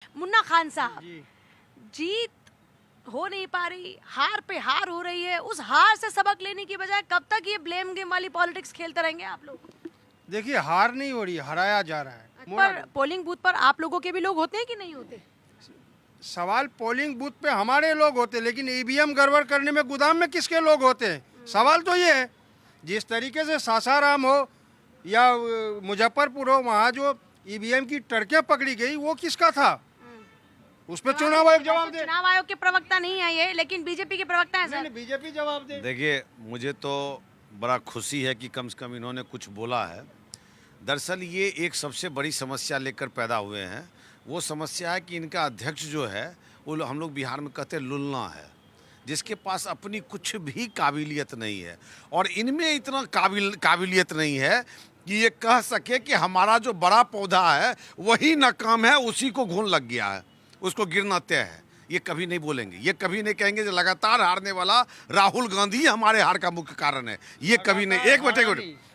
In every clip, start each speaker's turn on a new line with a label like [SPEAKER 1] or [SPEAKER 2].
[SPEAKER 1] मुन्ना खान साहब,
[SPEAKER 2] जी।
[SPEAKER 1] जीत हो नहीं पा रही, हार पे हार हो रही है, उस हार से सबक लेने की बजाय कब तक ये ब्लेम गेम वाली पॉलिटिक्स खेलते रहेंगे आप लोग?
[SPEAKER 2] देखिए, हार नहीं हो रही, हराया जा रहा है।
[SPEAKER 1] पर पोलिंग बूथ पर आप लोगों के भी लोग होते हैं कि नहीं होते?
[SPEAKER 2] सवाल पोलिंग बूथ पे हमारे लोग होते, लेकिन ईवीएम गड़बड़ करने में गोदाम में किसके लोग होते हैं? सवाल तो ये है, जिस तरीके से सासाराम हो या मुजफ्फरपुर हो, वहाँ जो ईवीएम की टड़कें पकड़ी गई, वो किसका था? उस पर चुनाव आयोग जवाब दे।
[SPEAKER 1] चुनाव आयोग के प्रवक्ता नहीं है ये, लेकिन बीजेपी के प्रवक्ता है सर।
[SPEAKER 2] बीजेपी जवाब दे।
[SPEAKER 3] देखिए, मुझे तो बड़ा खुशी है कि कम से कम इन्होंने कुछ बोला है। दरअसल ये एक सबसे बड़ी समस्या लेकर पैदा हुए हैं। वो समस्या है कि इनका अध्यक्ष जो है वो हम लोग बिहार में कहते हैं लुल्ला है, जिसके पास अपनी कुछ भी काबिलियत नहीं है। और इनमें इतना काबिलियत नहीं है कि ये कह सके कि हमारा जो बड़ा पौधा है वही नाकाम है, उसी को घुन लग गया है, उसको गिरना तय है। ये कभी नहीं बोलेंगे, ये कभी नहीं कहेंगे जो लगातार हारने वाला राहुल गांधी हमारे हार का मुख्य कारण है। ये कभी नहीं,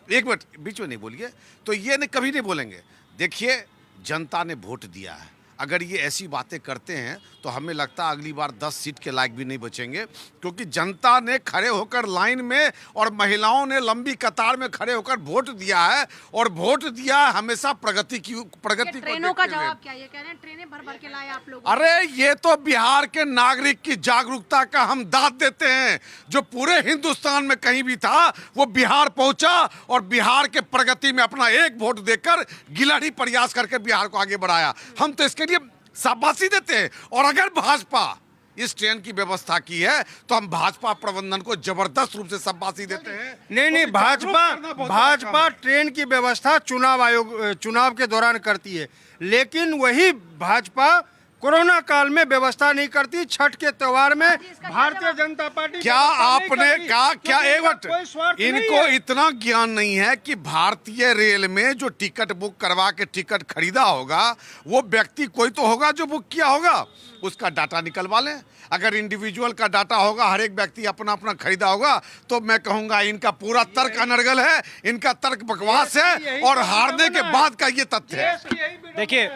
[SPEAKER 3] एक मिनट बीच में नहीं बोलिए। तो ये कभी नहीं बोलेंगे। देखिए, जनता ने वोट दिया है, अगर ये ऐसी बातें करते हैं तो हमें लगता है अगली बार 10 सीट के लायक भी नहीं बचेंगे, क्योंकि जनता ने खड़े होकर लाइन में और महिलाओं ने लंबी कतार में खड़े होकर वोट दिया है, और वोट दिया है हमेशा प्रगति को
[SPEAKER 1] ट्रेनों का
[SPEAKER 3] देखते हुए।
[SPEAKER 1] जवाब क्या? ये कह रहे हैं ट्रेनें भर भर के लाए आप लोग।
[SPEAKER 3] अरे ये तो बिहार के नागरिक की जागरूकता का हम दाद देते हैं। जो पूरे हिंदुस्तान में कहीं भी था वो बिहार पहुंचा, और बिहार के प्रगति में अपना एक वोट देकर गिलहरी प्रयास करके बिहार को आगे बढ़ाया। हम तो इसके लिए शाबाशी देते हैं। और अगर भाजपा इस ट्रेन की व्यवस्था की है तो हम भाजपा प्रबंधन को जबरदस्त रूप से शाबाशी देते हैं।
[SPEAKER 2] नहीं, भाजपा ट्रेन की व्यवस्था चुनाव आयोग चुनाव के दौरान करती है, लेकिन वही भाजपा कोरोना काल में व्यवस्था नहीं करती। छठ के त्योहार में भारतीय जनता पार्टी
[SPEAKER 3] क्या आपने कहा, क्या एक
[SPEAKER 2] कोई स्वार्थ
[SPEAKER 3] मिनट,
[SPEAKER 2] नहीं
[SPEAKER 3] इनको
[SPEAKER 2] है।
[SPEAKER 3] इतना ज्ञान नहीं है कि भारतीय रेल में जो टिकट बुक करवा के टिकट खरीदा होगा वो व्यक्ति कोई तो होगा जो बुक किया होगा, उसका डाटा निकलवा लें। अगर इंडिविजुअल का डाटा होगा, हर एक व्यक्ति अपना अपना खरीदा होगा, तो मैं कहूंगा इनका पूरा तर्क अनर्गल है, इनका तर्क बकवास है, और हारने के बाद का ये तथ्य है।
[SPEAKER 4] देखिए,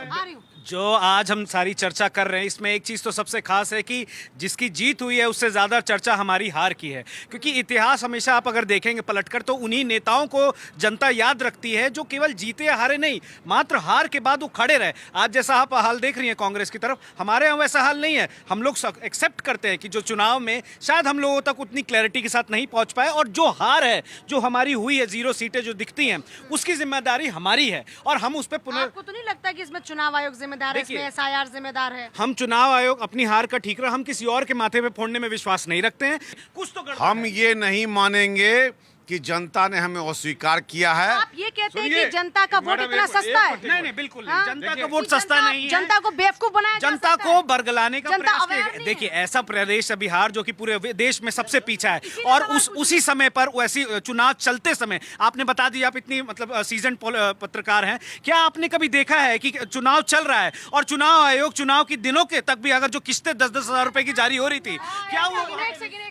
[SPEAKER 4] जो आज हम सारी चर्चा कर रहे हैं इसमें एक चीज़ तो सबसे खास है कि जिसकी जीत हुई है उससे ज़्यादा चर्चा हमारी हार की है, क्योंकि इतिहास हमेशा आप अगर देखेंगे पलटकर तो उन्हीं नेताओं को जनता याद रखती है जो केवल जीते या हारे नहीं, मात्र हार के बाद वो खड़े रहे। आज जैसा आप हाल देख रही हैं कांग्रेस की तरफ, हमारे यहाँ वैसा हाल नहीं है। हम लोग एक्सेप्ट करते हैं कि जो चुनाव में शायद हम लोगों तक उतनी क्लैरिटी के साथ नहीं पहुँच पाए, और जो हार है जो हमारी हुई है, 0 सीटें जो दिखती हैं, उसकी जिम्मेदारी हमारी है, और हम उस पर
[SPEAKER 1] आपको तो नहीं लगता कि इसमें चुनाव आयोग जिम्मेदार है, इसमें एसआईआर जिम्मेदार है?
[SPEAKER 4] हम चुनाव आयोग अपनी हार का ठीकरा हम किसी और के माथे पे फोड़ने में विश्वास नहीं रखते हैं। कुछ तो गड़बड़
[SPEAKER 3] हम
[SPEAKER 4] है।
[SPEAKER 3] ये नहीं मानेंगे कि जनता ने हमें अस्वीकार किया है।
[SPEAKER 1] आप ये कहते हैं कि जनता का वोट इतना सस्ता है?
[SPEAKER 4] नहीं, बिल्कुल
[SPEAKER 1] हाँ?
[SPEAKER 4] नहीं, जनता का वोट सस्ता नहीं है।
[SPEAKER 1] जनता को बेवकूफ बनाया जा
[SPEAKER 4] जनता
[SPEAKER 1] सकता
[SPEAKER 4] को
[SPEAKER 1] है?
[SPEAKER 4] बरगलाने का
[SPEAKER 1] जनता
[SPEAKER 4] प्रयास
[SPEAKER 1] aware
[SPEAKER 4] किया
[SPEAKER 1] नहीं
[SPEAKER 4] गया।
[SPEAKER 1] है।
[SPEAKER 4] देखिए, ऐसा प्रदेश है बिहार जो कि पूरे देश में सबसे पीछा है, और उसी समय पर वैसी चुनाव चलते समय आपने बता दिया, आप इतनी मतलब सीजन पत्रकार हैं, क्या आपने कभी देखा है कि चुनाव चल रहा है और चुनाव आयोग चुनाव की दिनों के तक भी अगर जो किस्तें 10-10 हजार रुपए की जारी हो रही थी, क्या वो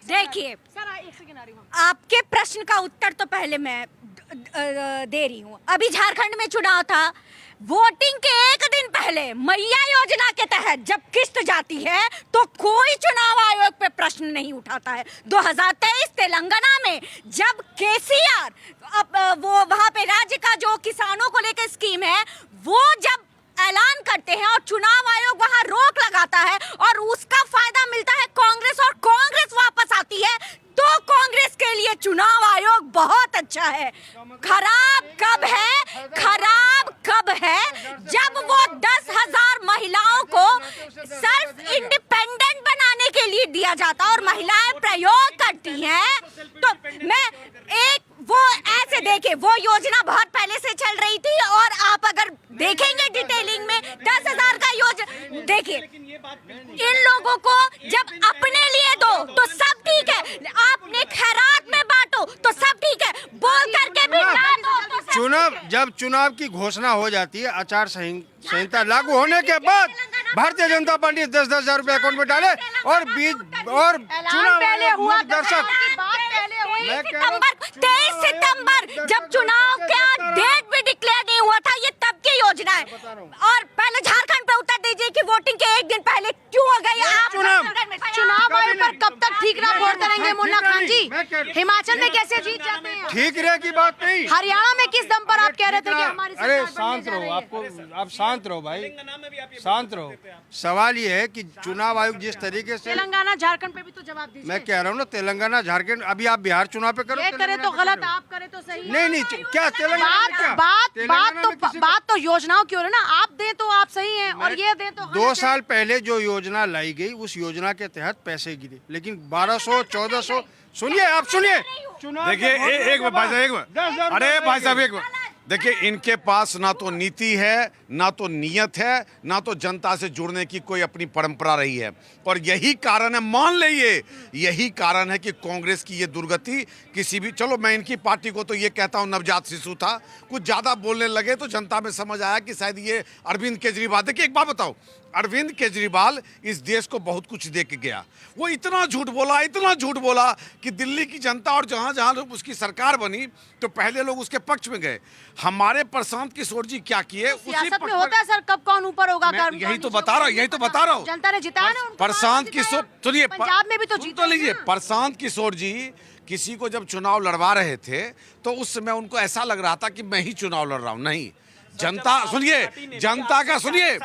[SPEAKER 5] देखिए, आपके प्रश्न का उत्तर तो पहले मैं दे रही हूँ। अभी झारखंड में चुनाव था, वोटिंग के एक दिन पहले मैया योजना के तहत जब किस्त जाती है तो कोई चुनाव आयोग पे प्रश्न नहीं उठाता है। 2023 तेलंगाना में जब केसीआर वो वहाँ पे राज्य का जो किसानों को लेकर स्कीम है वो जब ऐलान करते हैं और चुनाव आयोग वहां रोक लगाता है और उसका फायदा मिलता है कांग्रेस, और कांग्रेस वापस आती है, तो कांग्रेस के लिए चुनाव आयोग बहुत अच्छा है। खराब कब है? खराब कब है जब वो 10,000 महिलाओं को सेल्फ इंडिपेंडेंट बनाने के लिए दिया जाता और महिलाएं प्रयोग करती हैं। तो मैं एक वो ऐसे देखे, वो योजना बहुत पहले से चल रही थी, और आप अगर देखेंगे डिटेलिंग में 10,000 का योजना देखिए, इन लोगों को जब अपने लिए दो तो सब ठीक है, आपने खैरात में बांटो तो सब ठीक है, बोल करके भी ना दो तो सब
[SPEAKER 2] चुनाव, जब चुनाव की घोषणा हो जाती है, आचार संहिता लागू होने के बाद भारतीय जनता पार्टी 10-10 हजार रुपए अकाउंट में डाले, और चुनाव
[SPEAKER 1] पहले
[SPEAKER 2] आयोग
[SPEAKER 1] हुआ,
[SPEAKER 2] मूकदर्शक।
[SPEAKER 1] पहले हुई।
[SPEAKER 2] मैं कह रहा हूं,
[SPEAKER 5] 23 सितंबर जब चुनाव का डेट भी डिक्लेयर नहीं हुआ था, ये तब की योजना है। और पहले झारखंड पे उत्तर दीजिए कि वोटिंग के एक दिन पहले क्यों हो गई आप
[SPEAKER 1] चुनाव आयोग पर कब तक ठीक ना बोलते रहेंगे मुन्ना खान जी? हिमाचल में कैसे जीत जाते हैं?
[SPEAKER 2] ठीक रहे की बात नहीं।
[SPEAKER 1] हरियाणा में किस दम पर आप कह रहे थे कि हमारी
[SPEAKER 2] अरे
[SPEAKER 1] सरकार बनने
[SPEAKER 2] शांत
[SPEAKER 1] जा
[SPEAKER 2] रहो,
[SPEAKER 1] रही है?
[SPEAKER 2] आपको आप शांत रहो भाई, शांत रहो। सवाल ये है कि चुनाव आयोग जिस तरीके से,
[SPEAKER 1] तेलंगाना झारखंड पे भी तो जवाब दीजिए।
[SPEAKER 2] मैं कह रहा हूँ ना, तेलंगाना झारखंड, अभी आप बिहार चुनाव पे करो,
[SPEAKER 1] ये करे तो गलत, आप करे तो सही।
[SPEAKER 2] नहीं नहीं, क्या तेलंगाना में क्या? तेलंगाना में किसी को-
[SPEAKER 1] बात तो योजनाओं की हो रही है ना, आप दें तो आप सही हैं और ये दें तो गलत
[SPEAKER 2] 2
[SPEAKER 1] है।
[SPEAKER 2] साल पहले जो योजना लाई गई, उस योजना के तहत पैसे गिरे, लेकिन 1200 1400, सुनिए आप सुनिए,
[SPEAKER 3] देखिए एक मिनट भाई साहब, एक मिनट, अरे भाई साहब एक मिनट, देखिए इनके पास ना तो नीति है, ना तो नियत है, ना तो जनता से जुड़ने की कोई अपनी परंपरा रही है। और यही कारण है, मान लीजिए यही कारण है कि कांग्रेस की ये दुर्गति किसी भी, चलो मैं इनकी पार्टी को तो ये कहता हूँ नवजात शिशु था, कुछ ज़्यादा बोलने लगे तो जनता में समझ आया कि शायद ये अरविंद केजरीवाल। देखिए एक बात बताओ, अरविंद केजरीवाल इस देश को बहुत कुछ दे के गया, वो इतना झूठ बोला, इतना झूठ बोला कि दिल्ली की जनता और जहाँ जहाँ लोग उसकी सरकार बनी तो पहले लोग उसके पक्ष में गए। हमारे प्रशांत किशोर जी क्या किए, उसी
[SPEAKER 1] सियासत में
[SPEAKER 3] पक्ष
[SPEAKER 1] होता है सर, कब कौन ऊपर होगा,
[SPEAKER 3] मैं
[SPEAKER 1] कौन
[SPEAKER 3] यही तो
[SPEAKER 1] नीचे
[SPEAKER 3] बता रहा हूँ,
[SPEAKER 1] होगा,
[SPEAKER 3] यही तो बता रहा हूँ।
[SPEAKER 1] जनता ने जिताया ना उनको,
[SPEAKER 3] प्रशांत
[SPEAKER 1] जिताया।
[SPEAKER 3] किशोर, सुनिए,
[SPEAKER 1] पंजाब में भी तो
[SPEAKER 3] सुन
[SPEAKER 1] जीते
[SPEAKER 3] तो लीजिए,
[SPEAKER 1] ना।
[SPEAKER 3] प्रशांत किशोर जी किसी को जब चुनाव लड़वा रहे थे तो उस समय उनको ऐसा लग रहा था कि मैं ही चुनाव लड़ रहा हूँ। नहीं, जनता सुनिए, जनता का सुनिए,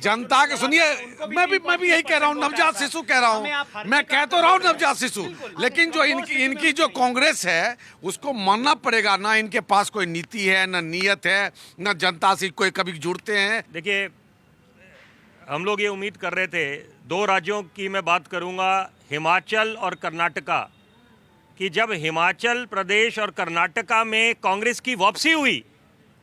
[SPEAKER 3] जनता का सुनिए, मैं भी यही कह रहा हूँ, नवजात शिशु कह रहा हूँ, मैं कह तो रहा हूँ नवजात शिशु, लेकिन जो इनकी जो कांग्रेस है उसको मानना पड़ेगा ना, इनके पास कोई नीति है, ना नियत है, ना जनता से कोई कभी जुड़ते हैं।
[SPEAKER 6] देखिए, हम लोग ये उम्मीद कर रहे थे, 2 राज्यों की मैं बात करूंगा, हिमाचल और कर्नाटका, कि जब हिमाचल प्रदेश और कर्नाटका में कांग्रेस की वापसी हुई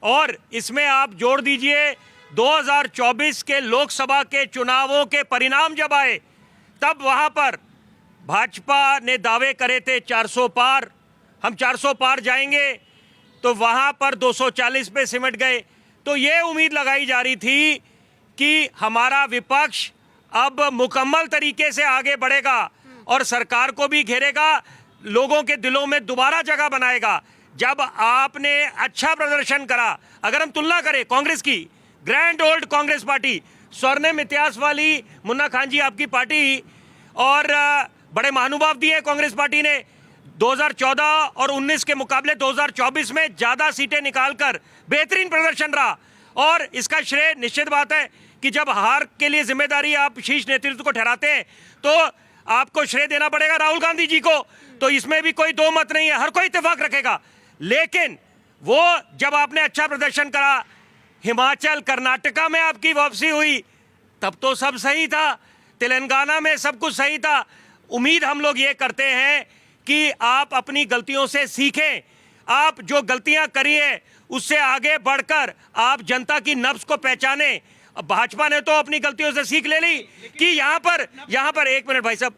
[SPEAKER 6] और इसमें आप जोड़ दीजिए 2024 के लोकसभा के चुनावों के परिणाम जब आए, तब वहां पर भाजपा ने दावे करे थे 400 पार, हम 400 पार जाएंगे, तो वहां पर 240 पे सिमट गए। तो ये उम्मीद लगाई जा रही थी कि हमारा विपक्ष अब मुकम्मल तरीके से आगे बढ़ेगा और सरकार को भी घेरेगा, लोगों के दिलों में दोबारा जगह बनाएगा। जब आपने अच्छा प्रदर्शन करा, अगर हम तुलना करें कांग्रेस की, ग्रैंड ओल्ड कांग्रेस पार्टी, स्वर्णिम इतिहास वाली मुन्ना खान जी आपकी पार्टी, और बड़े महानुभाव दिए कांग्रेस पार्टी ने, 2014 और 19 के मुकाबले 2024 में ज़्यादा सीटें निकालकर बेहतरीन प्रदर्शन रहा। और इसका श्रेय निश्चित बात है कि जब हार के लिए जिम्मेदारी आप शीर्ष नेतृत्व को ठहराते हैं तो आपको श्रेय देना पड़ेगा राहुल गांधी जी को, तो इसमें भी कोई दो मत नहीं है, हर कोई इत्तेफाक रखेगा। लेकिन वो जब आपने अच्छा प्रदर्शन करा, हिमाचल कर्नाटका में आपकी वापसी हुई, तब तो सब सही था, तेलंगाना में सब कुछ सही था। उम्मीद हम लोग ये करते हैं कि आप अपनी गलतियों से सीखें, आप जो गलतियां करी हैं उससे आगे बढ़कर आप जनता की नब्ज को पहचाने। भाजपा ने तो अपनी गलतियों से सीख ले ली कि यहाँ पर एक मिनट भाई साहब,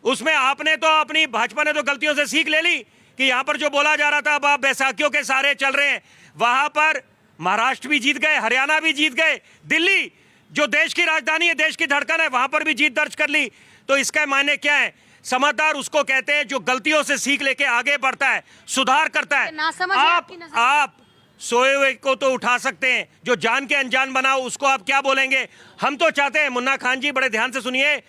[SPEAKER 6] उसमें आपने तो अपनी भाजपा ने तो गलतियों से सीख ले ली कि यहाँ पर जो बोला जा रहा था अब आप बैसाखियों के सहारे चल रहे हैं, वहां पर महाराष्ट्र भी जीत गए, हरियाणा भी जीत गए, दिल्ली जो देश की राजधानी है, देश की धड़कन है, वहां पर भी जीत दर्ज कर ली। तो इसका मायने क्या है? समझदार उसको कहते हैं जो गलतियों से सीख लेके आगे बढ़ता है, सुधार करता है।
[SPEAKER 1] नासमझ है आपकी नजर।
[SPEAKER 6] आप सोए हुए को तो उठा सकते हैं, जो जान के अनजान बनाओ उसको आप क्या बोलेंगे? हम तो चाहते हैं, मुन्ना खान जी बड़े ध्यान से सुनिए,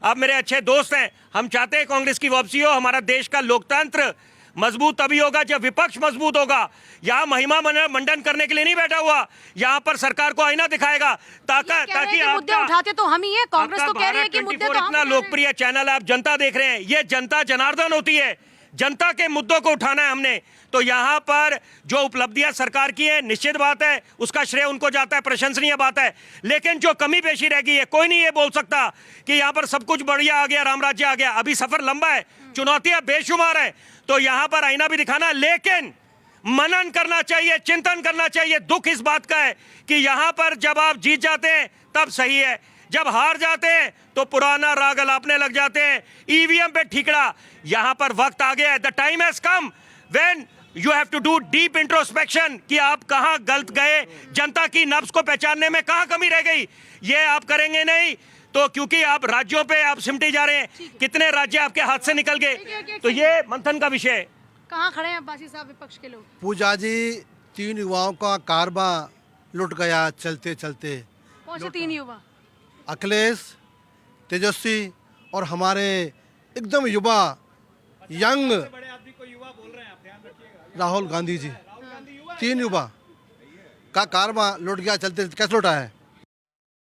[SPEAKER 6] आप मेरे अच्छे दोस्त हैं, हम चाहते हैं कांग्रेस की वापसी हो। हमारा देश का लोकतंत्र मजबूत तभी होगा जब विपक्ष मजबूत होगा। यहाँ महिमा मंडन करने के लिए नहीं बैठा हुआ, यहाँ पर सरकार को आईना दिखाएगा ताकि
[SPEAKER 1] मुद्दे उठाते तो हम ही हैं, कांग्रेस तो कह रही है कि मुद्दे तो हम
[SPEAKER 6] इतना लोकप्रिय चैनल है, आप जनता देख रहे हैं, ये जनता जनार्दन होती है, जनता के मुद्दों को उठाना है हमने। तो यहाँ पर जो उपलब्धियां सरकार की है, निश्चित बात है उसका श्रेय उनको जाता है, प्रशंसनीय बात है। लेकिन जो कमी पेशी रह गई है, कोई नहीं ये बोल सकता कि यहाँ पर सब कुछ बढ़िया आ गया, राम राज्य आ गया। अभी सफर लंबा है, चुनौतियां बेशुमार है, तो यहाँ पर आईना भी दिखाना, लेकिन मनन करना चाहिए, चिंतन करना चाहिए। दुख इस बात का है कि यहाँ पर जब आप जीत जाते हैं तब सही है, जब हार जाते हैं तो पुराना राग अलापने लग जाते हैं, ईवीएम पे ठीकरा। यहाँ पर वक्त आ गया है, the time has come when you have to do deep introspection कि आप कहाँ गलत गए, जनता की नब्ज को पहचानने में कहाँ कमी रह गई। ये आप करेंगे नहीं तो, क्योंकि आप राज्यों पे आप सिमटे जा रहे हैं, कितने राज्य आपके हाथ से निकल गए, तो ये मंथन का विषय है।
[SPEAKER 1] कहाँ खड़े हैं बासी साहब विपक्ष के लोग?
[SPEAKER 7] पूजा जी, 3 युवाओं का कारवा लुट गया चलते चलते।
[SPEAKER 1] कौन से 3 युवा?
[SPEAKER 7] अखिलेश, तेजस्वी और हमारे एकदम युवा यंग राहुल गांधी जी, 3 युवा का कारवां लुट गया चलते। कैसे लुटा है?